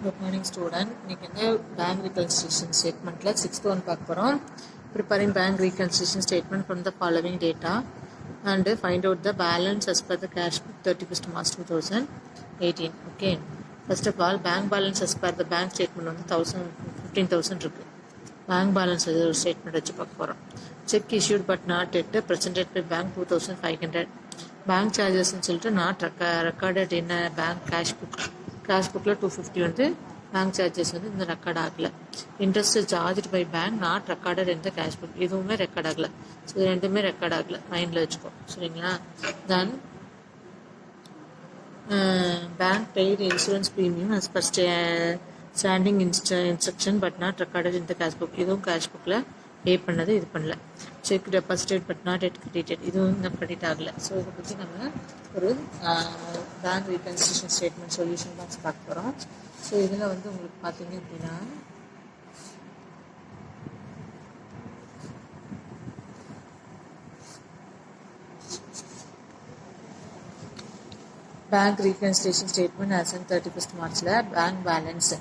Good morning student. இன்னைக்கு என்ன bank reconciliation statementல 6th one பார்க்க போறோம். Preparing bank reconciliation statement from the following data and find out the balance as per the cash book 31st March 2018. Okay. First of all, bank balance as per the bank statement வந்து 15,000 இருக்கு. Bank balance ஒரு statement வச்சு பார்க்க போறோம். Check issued but not yet presented by bank 2,500. Bank charges சொல்லிட்டு not recorded in a bank cash book. Cash புக்கில் 250 வந்து bank charges வந்து இந்த ரெக்கார்ட் ஆகலை. Interest charge by bank not recorded இந்த கேஷ் புக், இதுவுமே ரெக்கார்ட் ஆகலை. ஸோ இது ரெண்டுமே ரெக்கார்ட் ஆகலை, மைண்டில் வச்சுக்கோ. சரிங்களா? Then bank paid insurance premium as per standing instruction but not recorded இந்த கேஷ் புக், இதுவும் கேஷ் புக்கில் பே பண்ணது இது பண்ணல. Cheque deposited but not yet credited, இதுவும் நம்ம கிரெடிட் ஆகலை. ஸோ இதை பற்றி நம்ம ஒரு bank reconciliation statement solution box பார்க்க போகிறோம். ஸோ இதில் வந்து உங்களுக்கு பார்த்தீங்க அப்படின்னா bank reconciliation statement as and 31st மார்ச்சில் பேங்க் பேலன்ஸ்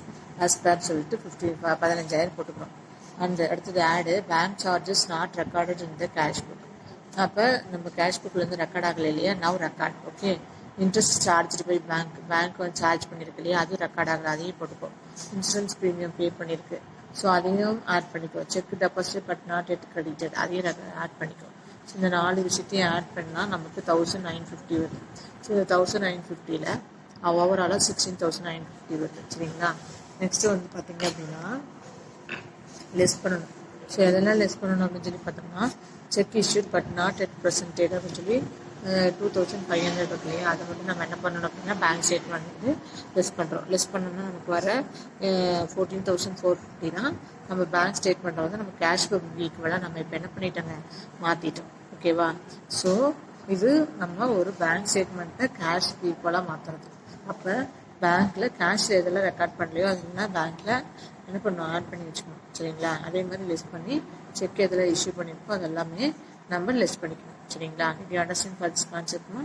ஆஸ் பேர் சொல்லிட்டு 15,000 போட்டுக்கிறோம். அண்ட் அடுத்தது add bank charges not recorded in the cash book. அப்போ நம்ம கேஷ் புக்லேருந்து ரெக்கார்ட் ஆகலை இல்லையா, now record. Okay. Interest charge by bank வந்து சார்ஜ் பண்ணியிருக்கு இல்லையா, அதுவும் ரெக்கார்ட் ஆகலை, அதையும் போட்டுக்கோ. இன்சூரன்ஸ் ப்ரீமியம் பே பண்ணியிருக்கு, ஸோ அதையும் ஆட் பண்ணிக்கோ. Check deposit but not yet credited, அதையும் ஆட் பண்ணிக்கோ. ஸோ இந்த 4 விஷயத்தையும் ஆட் பண்ணால் நமக்கு 1950 வருது. ஸோ இந்த 1950ல் ஓவராலாக 16,950 வருது. சரிங்களா? நெக்ஸ்ட்டு வந்து பார்த்தீங்க அப்படின்னா லெஸ் பண்ணணும். ஸோ எதெல்லாம் லெஸ் பண்ணணும் அப்படின்னு சொல்லி பார்த்தோம்னா, check issued but not yet presented அப்படின்னு சொல்லி 2,500 இருக்கு இல்லையா, அதை வந்து நம்ம என்ன பண்ணணும் அப்படின்னா பேங்க் ஸ்டேட்மெண்ட் வந்து லெஸ் பண்ணுறோம். லெஸ் பண்ணோம்னா நமக்கு வர 14,450 தான் நம்ம பேங்க் ஸ்டேட்மெண்ட்டை வந்து நம்ம கேஷ் புக் ஈக்குவலாக நம்ம இப்போ என்ன பண்ணிட்டோங்க, மாற்றிட்டோம். ஓகேவா? ஸோ இது நம்ம ஒரு பேங்க் ஸ்டேட்மெண்ட்டை கேஷ் ஈக்குவலாக மாற்றுறது. அப்போ பேங்க்கில் கேஷ் எதெல்லாம் ரெக்கார்ட் பண்ணலையோ அதெல்லாம் பேங்க்கில் என்ன பண்ணணும், ஆட் பண்ணி வச்சுக்கணும். சரிங்களா? அதே மாதிரி லெஸ் பண்ணி செக் எதில் இஷ்யூ பண்ணியிருக்கோம் அதெல்லாமே நம்ம லெஸ் பண்ணிக்கணும். சரிங்களா? இது அண்டர்ஸ்டாண்ட் ஃபார் திஸ் கான்செப்ட்மா?